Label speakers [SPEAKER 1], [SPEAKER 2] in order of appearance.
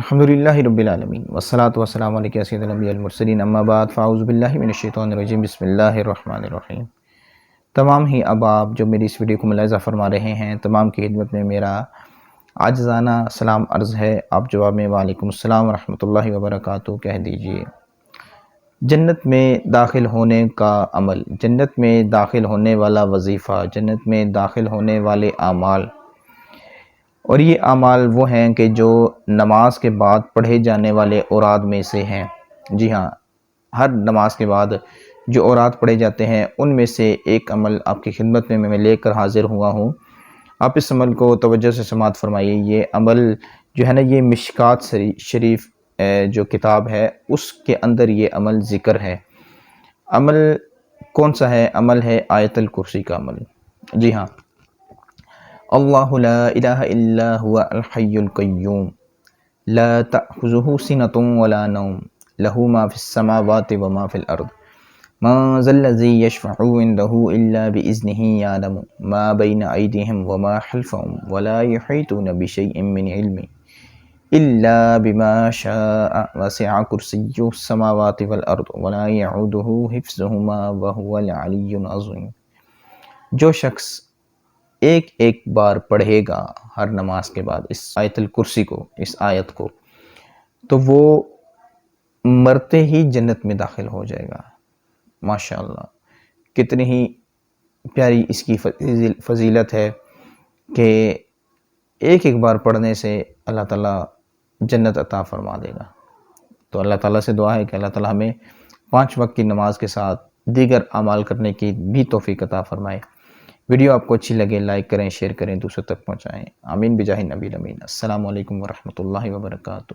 [SPEAKER 1] الحمدللہ رب العالمین والصلاة والسلام علیکم سید الانبیاء المرسلین اما بعد فاعوذ باللہ من الشیطان الرجیم بسم اللہ الرحمن الرحیم۔ تمام ہی احباب جو میری اس ویڈیو کو ملاحظہ فرما رہے ہیں، تمام کی خدمت میں میرا عاجزانہ سلام عرض ہے۔ آپ جواب میں وعلیکم السلام ورحمۃ اللہ وبرکاتہ کہہ دیجئے۔ جنت میں داخل ہونے کا عمل، جنت میں داخل ہونے والا وظیفہ، جنت میں داخل ہونے والے اعمال، اور یہ اعمال وہ ہیں کہ جو نماز کے بعد پڑھے جانے والے اوراد میں سے ہیں۔ جی ہاں، ہر نماز کے بعد جو اوراد پڑھے جاتے ہیں ان میں سے ایک عمل آپ کی خدمت میں لے کر حاضر ہوا ہوں۔ آپ اس عمل کو توجہ سے سماعت فرمائیے۔ یہ عمل جو ہے نا، یہ مشکات شریف جو کتاب ہے اس کے اندر یہ عمل ذکر ہے۔ عمل کون سا ہے؟ عمل ہے آیت الکرسی کا عمل۔ جی ہاں، اللہ لا الہ الا هو الحی القیوم لا تأخذہ سنۃ ولا نوم لہ ما فی السماوات وما فی الارض من ذا الذی یشفع عندہ الا بإذنہ یعلم ما بین ایدیہم وما خلفہم ولا یحیطون بشیء من علمہ الا بما شاء وسع کرسیہ السماوات والارض ولا یعودہ حفظہما وہو العلی العظیم۔ جو شخص ایک ایک بار پڑھے گا ہر نماز کے بعد اس آیت الکرسی کو، اس آیت کو، تو وہ مرتے ہی جنت میں داخل ہو جائے گا۔ ماشاءاللہ، کتنی ہی پیاری اس کی فضیلت ہے کہ ایک ایک بار پڑھنے سے اللہ تعالیٰ جنت عطا فرما دے گا۔ تو اللہ تعالیٰ سے دعا ہے کہ اللہ تعالیٰ ہمیں 5 وقت کی نماز کے ساتھ دیگر اعمال کرنے کی بھی توفیق عطا فرمائے۔ ویڈیو آپ کو اچھی لگے لائک کریں، شیئر کریں، دوسروں تک پہنچائیں۔ آمین بجاہ نبی الامین۔ السلام علیکم ورحمۃ اللہ وبرکاتہ۔